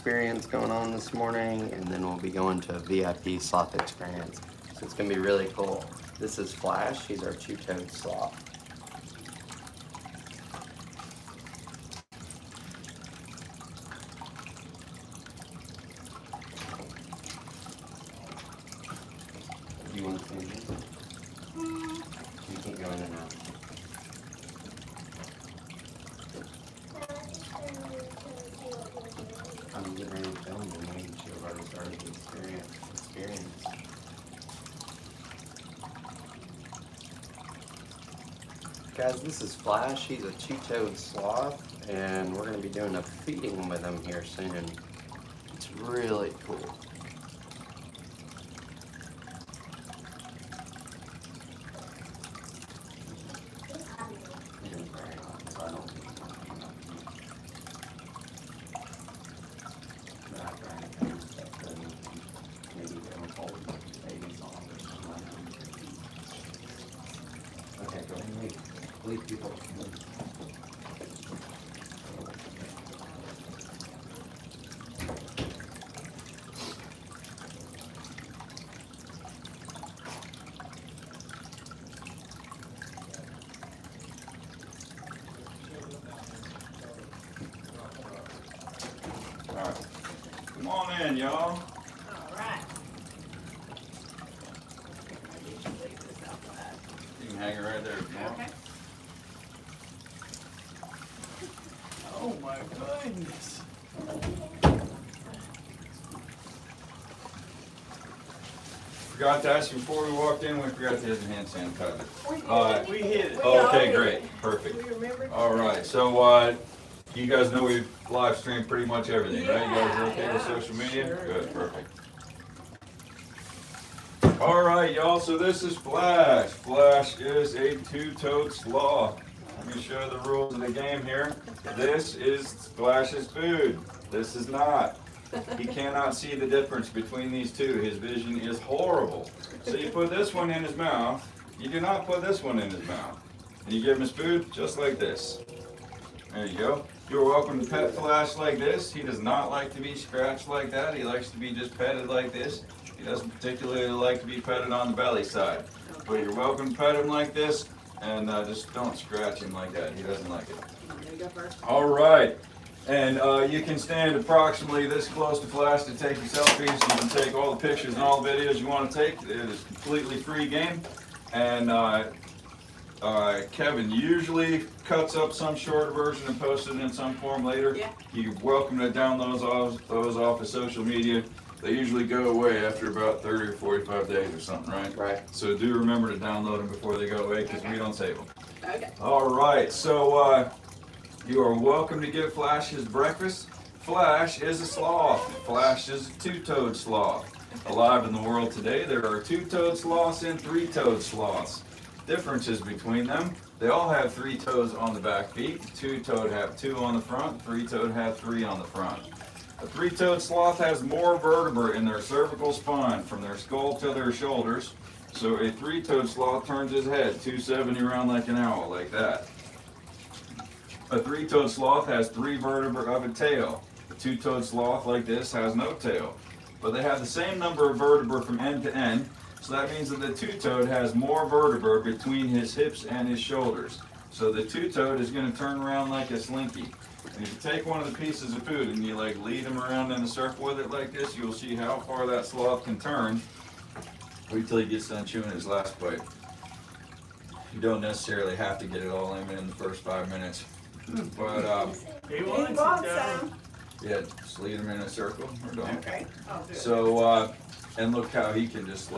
experience going on this morning, and then we'll be going to a VIP sloth experience. So it's gonna be really cool. This is Flash, he's our two-toed sloth. You want to change it? You can't go in and out. I'm getting ready to film you, making sure I've already started the experience. Guys, this is Flash. He's a two-toed sloth, and we're going to be doing a feeding with him here soon. It's really cool. Okay, go ahead and leave people. All right, come on in, y'all. All right. You can hang it right there if you want. Okay. Oh my goodness. Forgot to ask you before we walked in, we forgot to hit the hand sanitizer. We hit it. Okay, great, perfect. We remembered. All right, so you guys know we've live streamed pretty much everything, right? You guys are okay with social media? Sure. Good, perfect. All right, y'all, so this is Flash. Flash is a two-toed sloth. Let me show you the rules of the game here. This is Flash's food. This is not. He cannot see the difference between these two. His vision is horrible. So you put this one in his mouth. You do not put this one in his mouth. And you give him his food just like this. There you go. You're welcome to pet Flash like this. He does not like to be scratched like that. He likes to be just petted like this. He doesn't particularly like to be petted on the belly side. But you're welcome to pet him like this, and just don't scratch him like that. He doesn't like it. There you go first. All right. And you can stand approximately this close to Flash to take your selfies. You can take all the pictures and all the videos you want to take. It is completely free game. And Kevin usually cuts up some short version and posts it in some form later. Yeah. You're welcome to download those off of social media. They usually go away after about 30 or 45 days or something, right? Right. So do remember to download them before they go away, because we don't save them. Okay. All right, so you are welcome to give Flash his breakfast. Flash is a sloth. Flash is a two-toed sloth. Alive in the world today, there are two-toed sloths and three-toed sloths. Differences between them: they all have 3 toes on the back feet. Two-toed have 2 on the front. Three-toed have 3 on the front. A three-toed sloth has more vertebrae in their cervical spine from their skull to their shoulders. So a three-toed sloth turns his head 270 around like an owl, like that. A three-toed sloth has 3 vertebrae of a tail. A two-toed sloth like this has no tail. But they have the same number of vertebrae from end to end, so that means that the two-toed has more vertebrae between his hips and his shoulders. So the two-toed is going to turn around like a slinky. And if you take one of the pieces of food and you lead him around in a circle with it like this, you'll see how far that sloth can turn. Wait till he gets done chewing his last bite. You don't necessarily have to get it all in the first 5 minutes. But He wants wants some. yeah, just lead him in a circle. We're done. Okay. I'll do it. So and look how he can just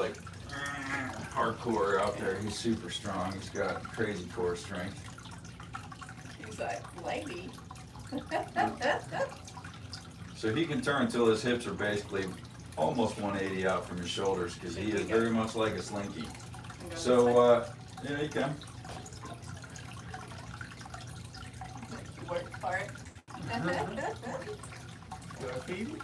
hardcore out there. He's super strong. He's got crazy core strength. He's like, lady. So he can turn until his hips are basically almost 180 out from his shoulders, because he is very much like a slinky. So yeah, you can. Work for it. Do I feed it?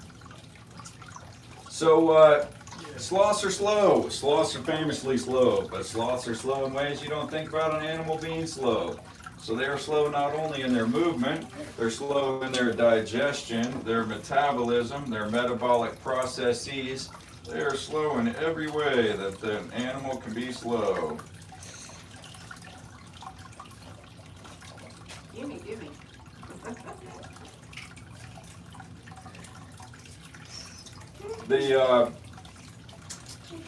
So sloths are slow. Sloths are famously slow, but sloths are slow in ways you don't think about an animal being slow. So they are slow not only in their movement, they're slow in their digestion, their metabolism, their metabolic processes. They are slow in every way that an animal can be slow. Gimme, gimme.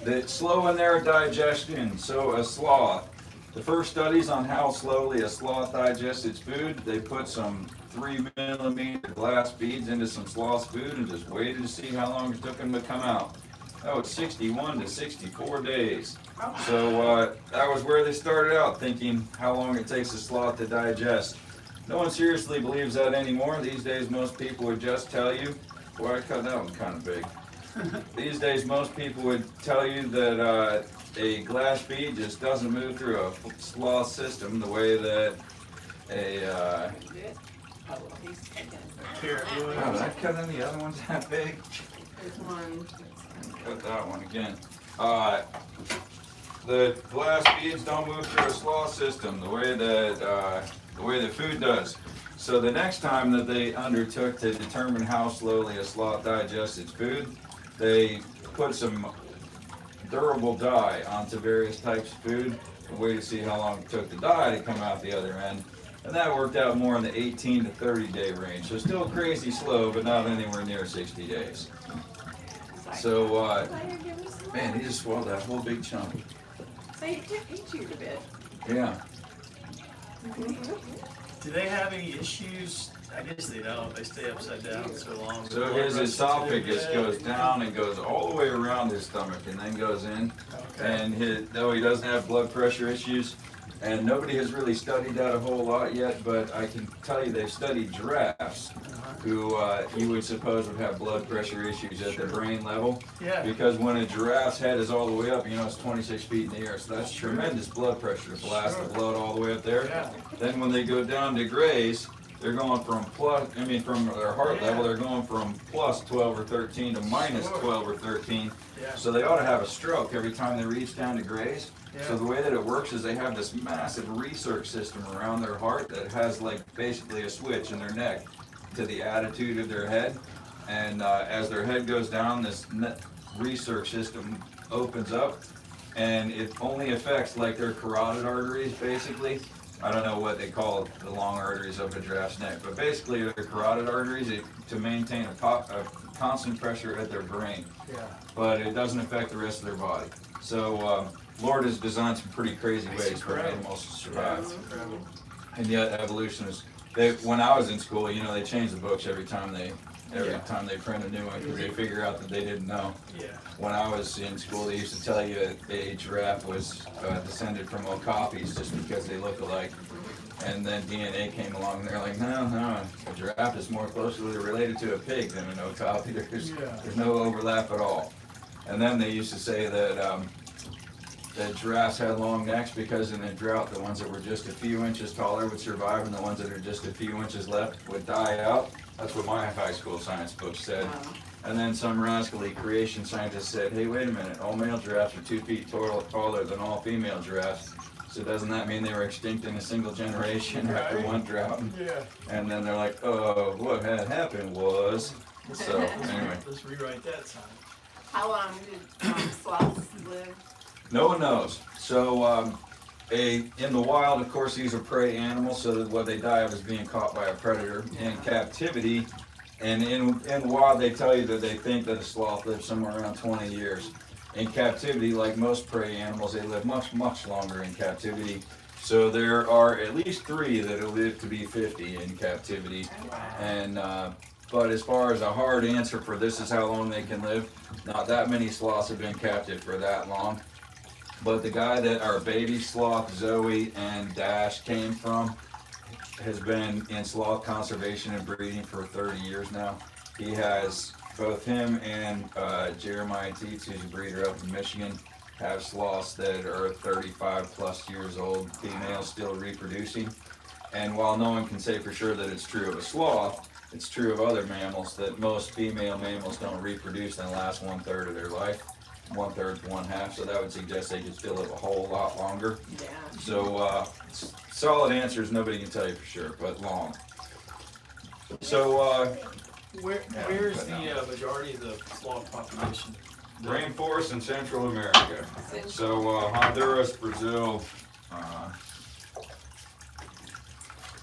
The slow in their digestion. So a sloth. The first studies on how slowly a sloth digests its food, they put some 3 millimeter glass beads into some sloth's food and just waited to see how long it took them to come out. That was 61 to 64 days. So that was where they started out, thinking how long it takes a sloth to digest. No one seriously believes that anymore. These days most people would just tell you, boy, I cut that one kind of big. These days most people would tell you that a glass bead just doesn't move through a sloth system the way that a... Oh, well, he's taking Carrot wood. Wow, did I cut any other ones that big? There's one. Cut that one again. The glass beads don't move through a sloth system the way that food does. So the next time that they undertook to determine how slowly a sloth digests its food, they put some durable dye onto various types of food, a way to see how long it took the dye to come out the other end. And that worked out more in the 18 to 30 day range. So still crazy slow, but not anywhere near 60 days. So, man, he just swallowed that whole big chunk. So he chewed a bit. Yeah. Do they have any issues? I guess they don't. They stay upside down so long. So his esophagus goes down and goes all the way around his stomach and then goes in. Okay. And though he doesn't have blood pressure issues, and nobody has really studied that a whole lot yet, but I can tell you they've studied giraffes who you would suppose would have blood pressure issues at the brain level. Yeah. Because when a giraffe's head is all the way up, you know, it's 26 feet in the air, so that's tremendous blood pressure to blast the blood all the way up there. Yeah. Then when they go down to graze, they're going from from their heart level, they're going from plus 12 or 13 to minus 12 or 13. Yeah. So they ought to have a stroke every time they reach down to graze. Yeah. So the way that it works is they have this massive research system around their heart that has like basically a switch in their neck to the attitude of their head. And as their head goes down, this research system opens up, and it only affects like their carotid arteries basically. I don't know what they call the long arteries of a giraffe's neck, but basically their carotid arteries to maintain a constant pressure at their brain. Yeah. But it doesn't affect the rest of their body. So Lord has designed some pretty crazy ways for animals to survive. That's incredible. And yet evolution is, when I was in school, you know, they change the books every time they print a new one because they figure out that they didn't know. Yeah. When I was in school, they used to tell you a giraffe was descended from Okapis just because they look alike. And then DNA came along and they're like, no, a giraffe is more closely related to a pig than an Okapi. There's no overlap at all. And then they used to say that giraffes had long necks because in a drought, the ones that were just a few inches taller would survive and the ones that are just a few inches left would die out. That's what my high school science book said. And then some rascally creation scientist said, hey, wait a minute, all male giraffes are 2 feet taller than all female giraffes. So doesn't that mean they were extinct in a single generation after one drought? Yeah. And then they're like, oh, what had happened was. So anyway, Let's rewrite that sign. How long did sloths live? no one knows. So in the wild, of course, these are prey animals, so that what they die of is being caught by a predator. In captivity, and in wild, they tell you that they think that a sloth lives somewhere around 20 years. In captivity, like most prey animals, they live much, much longer in captivity. So there are at least 3 that have lived to be 50 in captivity. And but as far as a hard answer for this is how long they can live, not that many sloths have been captive for that long. But the guy that our baby sloth Zoe and Dash came from has been in sloth conservation and breeding for 30 years now. He has, both him and Jeremiah Teets, who's a breeder up in Michigan, have sloths that are 35 plus years old, females still reproducing. And while no one can say for sure that it's true of a sloth, it's true of other mammals that most female mammals don't reproduce in the last 1/3 of their life. 1/3 to 1/2, so that would suggest they could still live a whole lot longer. Yeah. So solid answer is nobody can tell you for sure, but long. So, Where's but the majority of the sloth population? rainforest in Central America. So, Honduras, Brazil,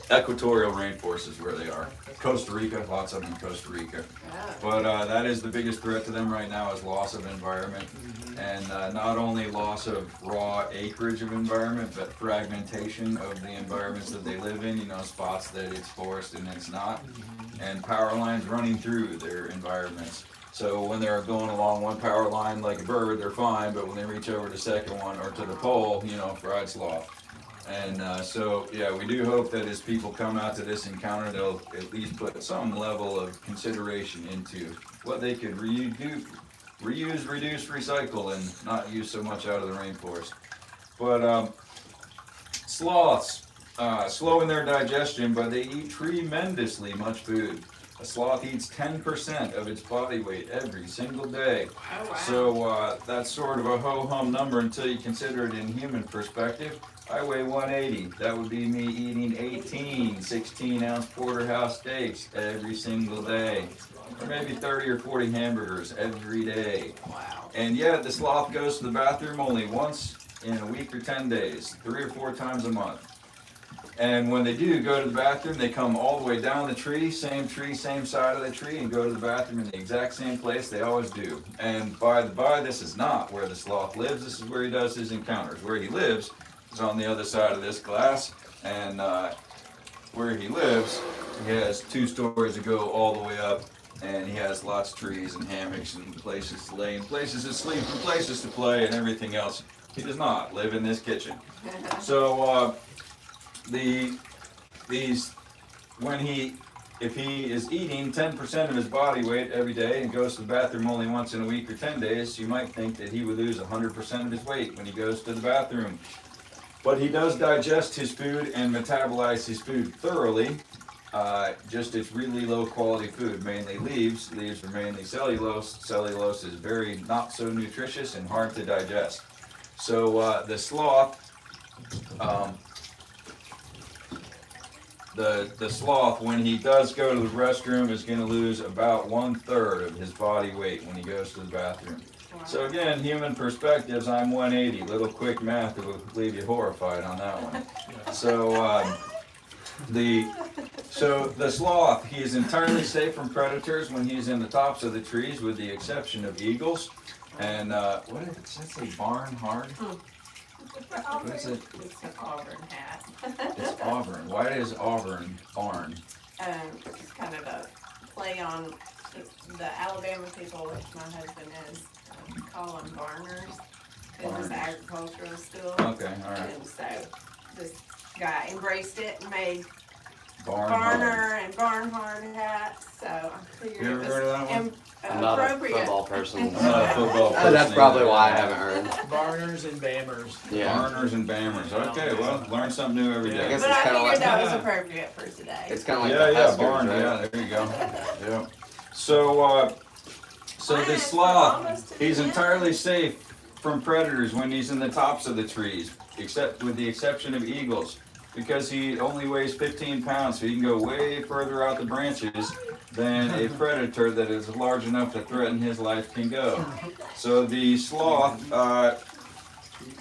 equatorial rainforest is where they are. Costa Rica, lots of them in Costa Rica. Oh. But that is the biggest threat to them right now is loss of environment. And not only loss of raw acreage of environment, but fragmentation of the environments that they live in, you know, spots that it's forest and it's not. And power lines running through their environments. So when they're going along one power line like a bird, they're fine, but when they reach over to the second one or to the pole, you know, fried sloth. And so, yeah, we do hope that as people come out to this encounter, they'll at least put some level of consideration into what they could reuse, reduce, recycle, and not use so much out of the rainforest. But sloths, slow in their digestion, but they eat tremendously much food. A sloth eats 10% of its body weight every single day. Oh, wow. So that's sort of a ho-hum number until you consider it in human perspective. I weigh 180. That would be me eating 18 16-ounce porterhouse steaks every single day. Or maybe 30 or 40 hamburgers every day. Wow. And yet the sloth goes to the bathroom only once in a week or 10 days, 3 or 4 times a month. And when they do go to the bathroom, they come all the way down the tree, same side of the tree, and go to the bathroom in the exact same place they always do. And by the by, this is not where the sloth lives. This is where he does his encounters. Where he lives is on the other side of this glass. And where he lives, he has 2 stories to go all the way up. And he has lots of trees and hammocks and places to lay and places to sleep and places to play and everything else. He does not live in this kitchen. So if he is eating 10% of his body weight every day and goes to the bathroom only once in a week or 10 days, you might think that he would lose 100% of his weight when he goes to the bathroom. But he does digest his food and metabolize his food thoroughly. Just it's really low quality food, mainly leaves. Leaves are mainly cellulose. Cellulose is very not so nutritious and hard to digest. So the sloth, the sloth, when he does go to the restroom, is going to lose about 1/3 of his body weight when he goes to the bathroom. Wow. So again, human perspectives, I'm 180. Little quick math that will leave you horrified on that one. So the sloth, he is entirely safe from predators when he's in the tops of the trees, with the exception of eagles. And what did it say? Barn hard? What is it? It's an Auburn hat. It's Auburn. Why is Auburn barn? It's kind of a play on the Alabama people, which my husband is, call them barners. It was agricultural still. Okay, all right. And so this guy embraced it and made Barn Barner and Barnhard hats. So I figured You it ever was heard of that one? I'm not a appropriate. football person. I'm not a football person. That's probably either. why I haven't heard. Barners and Bammers. Yeah. Barners and Bammers. Okay, well, learn something new every I day. guess But it's I kinda figured like- that was appropriate for today. It's kind of like Yeah, the yeah, Huskers, barn. right? Yeah, there you go. Yeah. So Mine the is sloth, almost to the he's end. entirely safe from predators when he's in the tops of the trees, except with the exception of eagles, because he only weighs 15 pounds, so he can go way further out the branches than a predator that is large enough to threaten his life can go. So the sloth,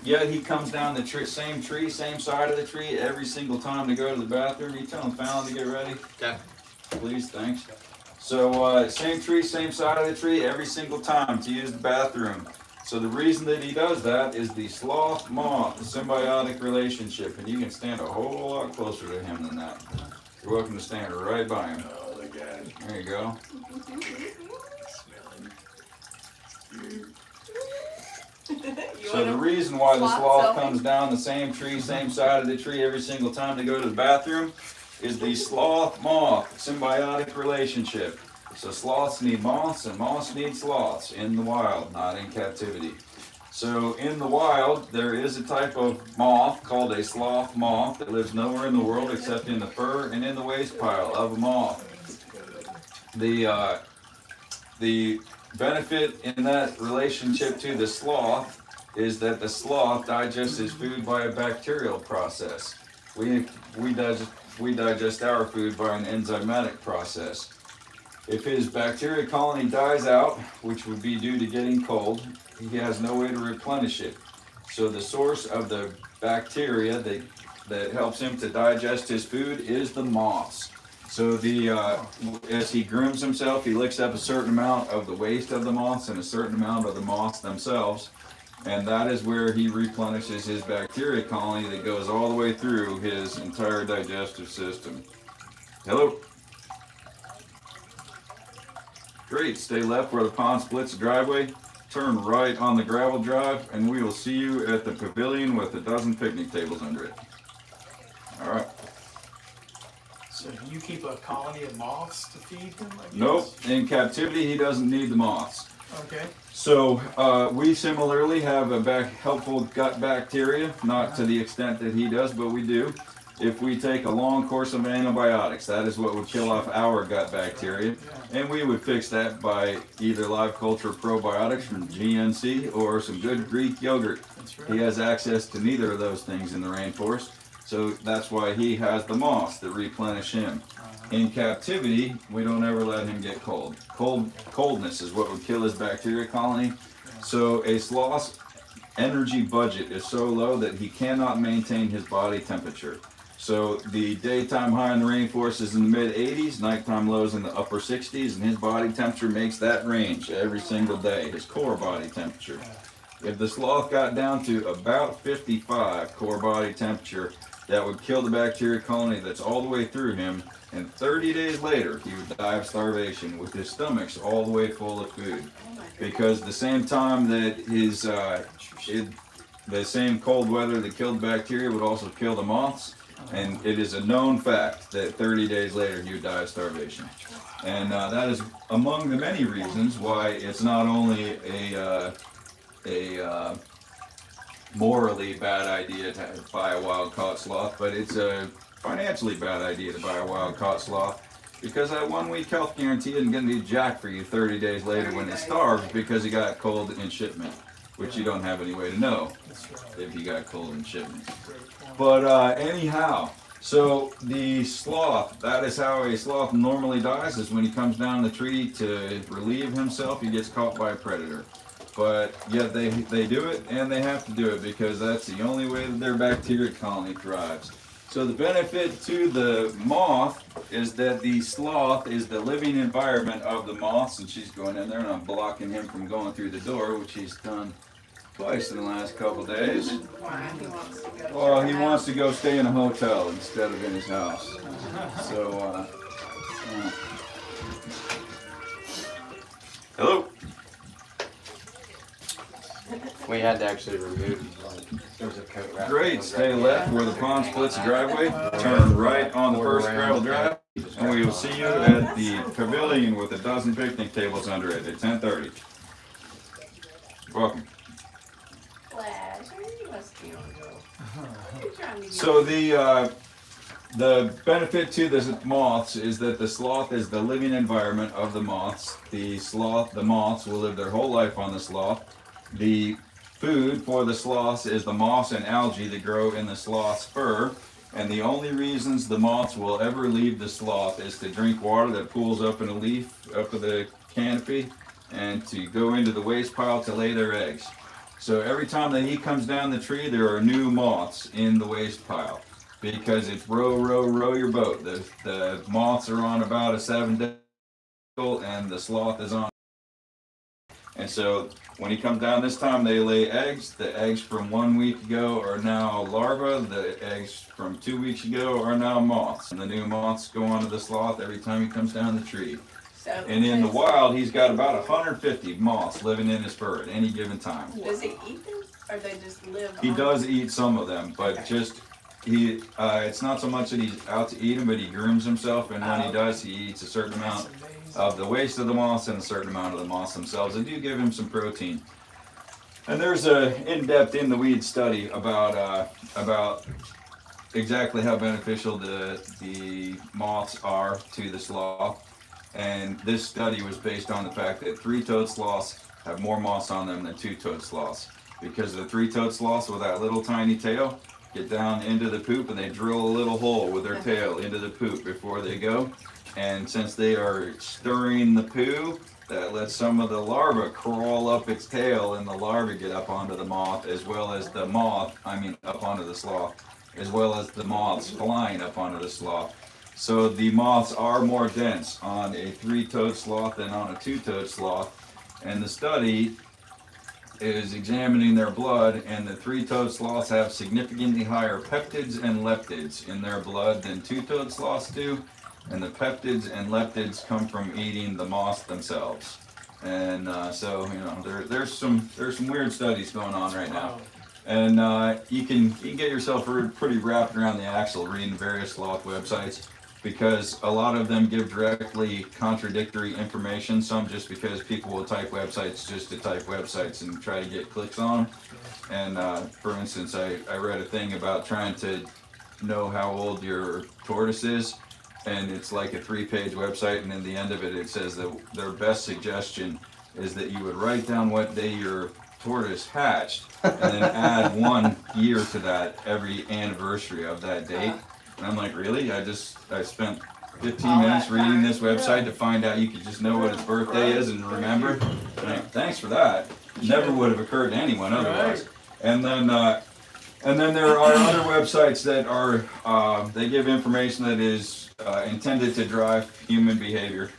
yeah, he comes down the same tree, same side of the tree every single time to go to the bathroom. You tell him, Fallon, to get ready. Okay. Please, thanks. So same tree, same side of the tree every single time to use the bathroom. So the reason that he does that is the sloth-moth symbiotic relationship, and you can stand a whole lot closer to him than that. You're welcome to stand right by him. Oh, my God. There you go. So the reason why the sloth comes down the same tree, same side of the tree every single time to go to the bathroom is the sloth-moth symbiotic relationship. So sloths need moths and moths need sloths in the wild, not in captivity. So in the wild, there is a type of moth called a sloth moth that lives nowhere in the world except in the fur and in the waste pile of a moth. The benefit in that relationship to the sloth is that the sloth digests his food by a bacterial process, we digest our food by an enzymatic process. If his bacteria colony dies out, which would be due to getting cold, he has no way to replenish it. So the source of the bacteria that helps him to digest his food is the moths. So as he grooms himself, he licks up a certain amount of the waste of the moths and a certain amount of the moths themselves. And that is where he replenishes his bacteria colony that goes all the way through his entire digestive system. Hello? Great, stay left where the pond splits the driveway. Turn right on the gravel drive, and we will see you at the pavilion with a dozen picnic tables under it. All right. So do you keep a colony of moths to feed them? I guess? Nope. In captivity, he doesn't need the moths. Okay. So we similarly have a helpful gut bacteria, not to the extent that he does, but we do. If we take a long course of antibiotics, that is what would kill off our gut bacteria. And we would fix that by either live culture probiotics from GNC or some good Greek yogurt. That's right. He has access to neither of those things in the rainforest. So that's why he has the moths that replenish him. In captivity, we don't ever let him get cold. Coldness is what would kill his bacteria colony. So a sloth's energy budget is so low that he cannot maintain his body temperature. So the daytime high in the rainforest is in the mid 80s, nighttime lows in the upper 60s, and his body temperature makes that range every single day, his core body temperature. If the sloth got down to about 55 core body temperature, that would kill the bacteria colony that's all the way through him, and 30 days later he would die of starvation with his stomachs all the way full of food. Because the same time that the same cold weather that killed the bacteria would also kill the moths, and it is a known fact that 30 days later he would die of starvation. And that is among the many reasons why it's not only a morally bad idea to buy a wild-caught sloth, but it's a financially bad idea to buy a wild-caught sloth, because that 1 week health guarantee isn't going to be jack for you 30 days later when it starves because he got cold in shipment, which you don't have any way to know if he got cold in shipment. But anyhow, so the sloth, that is how a sloth normally dies, is when he comes down the tree to relieve himself, he gets caught by a predator. But yet they do it, and they have to do it because that's the only way that their bacteria colony thrives. So the benefit to the moth is that the sloth is the living environment of the moths, and she's going in there, and I'm blocking him from going through the door, which he's done twice in the last couple days. Why? He wants to go. Well, he wants to go stay in a hotel instead of in his house. So, hello. We had to actually remove, there was a coat wrap. Great, stay left where the pond splits the driveway, turn right on the first gravel drive, and we will see you at the pavilion with a dozen picnic tables under it at 10:30. Welcome. Flash, you must be on go. You're trying to So the benefit to the moths is that the sloth is the living environment of the moths. The moths will live their whole life on the sloth. The food for the sloths is the moss and algae that grow in the sloth's fur, and the only reasons the moths will ever leave the sloth is to drink water that pools up in a leaf up of the canopy, and to go into the waste pile to lay their eggs. So every time that he comes down the tree, there are new moths in the waste pile, because it's row, row, row your boat. The moths are on about a 7-day cycle, and the sloth is on. And so when he comes down this time, they lay eggs. The eggs from 1 week ago are now larvae. The eggs from 2 weeks ago are now moths. And the new moths go onto the sloth every time he comes down the tree. So And in the wild, he's got about 150 moths living in his fur at any given time. does he eat them, or they just live? He on does eat some of them, but just it's not so much that he's out to eat them, but he grooms himself, and when he does, he eats a certain amount of the waste of the moths and a certain amount of the moths themselves. They do give him some protein. And there's a in-depth in the weeds study about exactly how beneficial the moths are to the sloth. And this study was based on the fact that 3-toed sloths have more moths on them than 2-toed sloths. Because the 3-toed sloths with that little tiny tail, get down into the poop and they drill a little hole with their tail into the poop before they go. And since they are stirring the poo, that lets some of the larvae crawl up its tail, and the larvae get up onto the moth, as well as the up onto the sloth, as well as the moths flying up onto the sloth. So the moths are more dense on a three-toed sloth than on a two-toed sloth. And the study is examining their blood, and the three-toed sloths have significantly higher peptids and leptids in their blood than two-toed sloths do. And the peptids and leptids come from eating the moths themselves. And so, you know, there's some weird studies going on right now. And you can get yourself pretty wrapped around the axle reading various sloth websites, because a lot of them give directly contradictory information. Some just because people will type websites just to type websites and try to get clicks on them. And for instance, I read a thing about trying to know how old your tortoise is. And it's like a 3-page website, and in the end of it, it says that their best suggestion is that you would write down what day your tortoise hatched, and then add 1 year to that every anniversary of that date. And I'm like, really? I spent 15 minutes reading this website to find out you could just know what its birthday is and remember? Like, thanks for that. Never would have occurred to anyone otherwise. And then there are other websites that are, they give information that is intended to drive human behavior.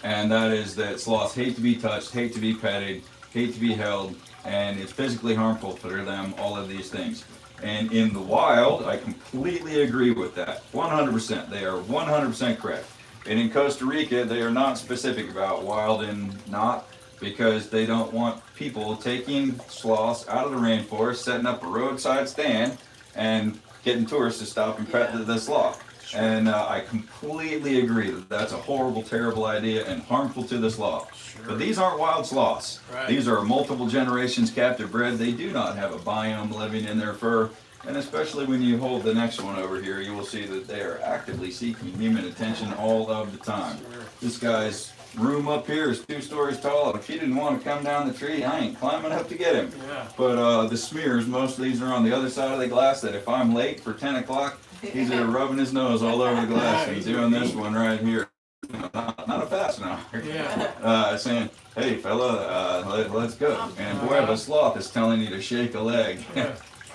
And that is that sloths hate to be touched, hate to be petted, hate to be held, and it's physically harmful for them, all of these things. And in the wild, I completely agree with that, 100%. They are 100% correct. And in Costa Rica, they are not specific about wild and not, because they don't want people taking sloths out of the rainforest, setting up a roadside stand, and getting tourists to stop and pet the sloth. Sure. And I completely agree that that's a horrible, terrible idea and harmful to the sloth. Sure. But these aren't wild sloths. Right. These are multiple generations captive bred. They do not have a biome living in their fur. And especially when you hold the next one over here, you will see that they are actively seeking human attention all of the time. Sure. This guy's room up here is 2 stories tall. If he didn't want to come down the tree, I ain't climbing up to get him. Yeah. But the smears, most of these are on the other side of the glass, that if I'm late for 10 o'clock, he's there rubbing his nose all over the glass. And he's doing this one right here. Not a fastener. Yeah. Saying, hey fella, let's go. And boy, if a sloth is telling you to shake a leg,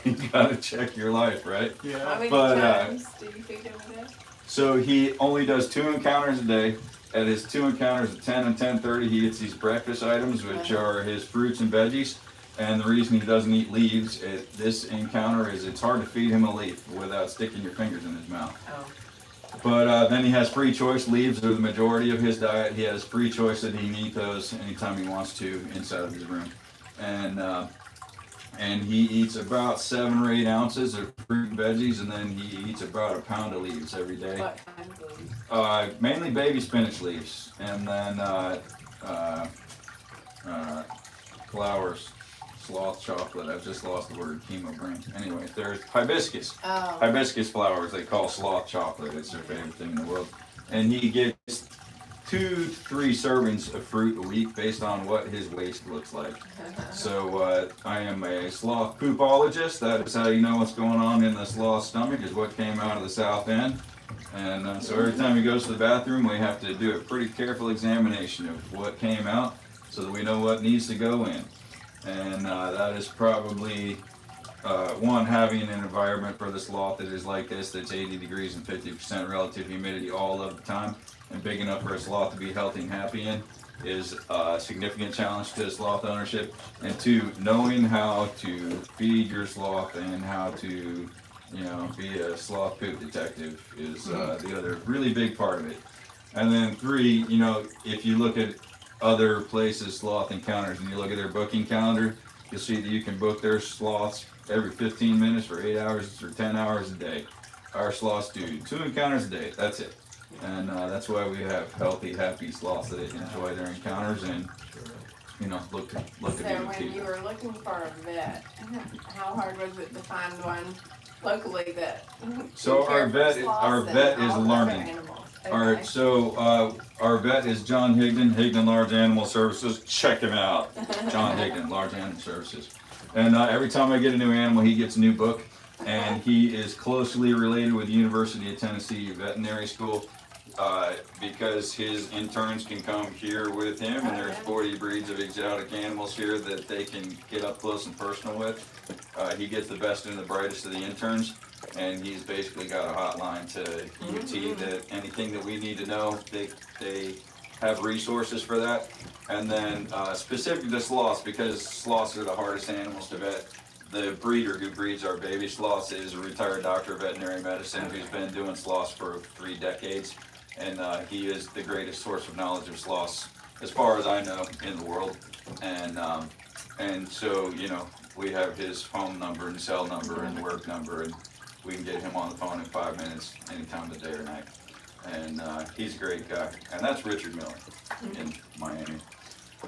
you gotta check your life, right? Yeah. How many times do you feed him a day? So he only does 2 encounters a day. At his 2 encounters at 10 and 10:30, he eats these breakfast items, which are his fruits and veggies. And the reason he doesn't eat leaves at this encounter is it's hard to feed him a leaf without sticking your fingers in his mouth. Oh. But then he has free choice. Leaves are the majority of his diet. He has free choice that he can eat those anytime he wants to inside of his room. And he eats about 7 or 8 ounces of fruit and veggies, and then he eats about a pound of leaves every day. What kind of leaves? Mainly baby spinach leaves, and then flowers. Sloth chocolate. I've just lost the word. Chemo brain. Anyway, there's hibiscus. Oh. Hibiscus flowers they call sloth chocolate. It's their favorite thing in the world. And he gets 2 to 3 servings of fruit a week based on what his waist looks like. So I am a sloth poopologist. That is how you know what's going on in the sloth's stomach, is what came out of the south end. And so every time he goes to the bathroom, we have to do a pretty careful examination of what came out so that we know what needs to go in. And that is probably, one, having an environment for the sloth that is like this, that's 80 degrees and 50% relative humidity all of the time, and big enough for a sloth to be healthy and happy in, is a significant challenge to sloth ownership. And 2, knowing how to feed your sloth and how to, be a sloth poop detective is the other really big part of it. And then 3, if you look at other places sloth encounters and you look at their booking calendar, you'll see that you can book their sloths every 15 minutes for 8 hours or 10 hours a day. Our sloths do 2 encounters a day. That's it. And that's why we have healthy, happy sloths that enjoy their encounters and look to So when you were looking for a vet, how hard was it to find one locally that? So our vet is learning. Okay. All right, so our vet is John Higdon Large Animal Services. Check him out, John Higdon Large Animal Services. And every time I get a new animal, he gets a new book. and he is closely related with the University of Tennessee Veterinary School. Because his interns can come here with him, and there's 40 breeds of exotic animals here that they can get up close and personal with. He gets the best and the brightest of the interns, and he's basically got a hotline to UT that anything that we need to know, they have resources for that. And then specific to sloths, because sloths are the hardest animals to vet, the breeder who breeds our baby sloths is a retired doctor of veterinary medicine who's been doing sloths for 3 decades. And he is the greatest source of knowledge of sloths, as far as I know, in the world. And so, you know, we have his phone number and cell number and work number, and we can get him on the phone in 5 minutes, any time of the day or night. And he's a great guy. And that's Richard Miller in Miami.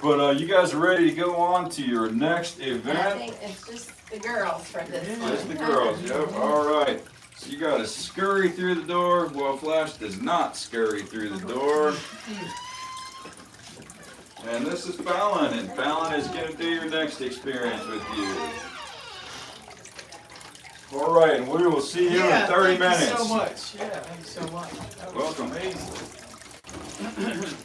But you guys are ready to go on to your next I event? think it's just the girls for this one. Just the girls, yep, all right. So you gotta scurry through the door. Well, Flash does not scurry through the door. And this is Fallon, and Fallon is gonna do your next experience with you. All right, and we will see you in 30 minutes. Thank you so much. Yeah, thank you so much. That was Welcome. amazing.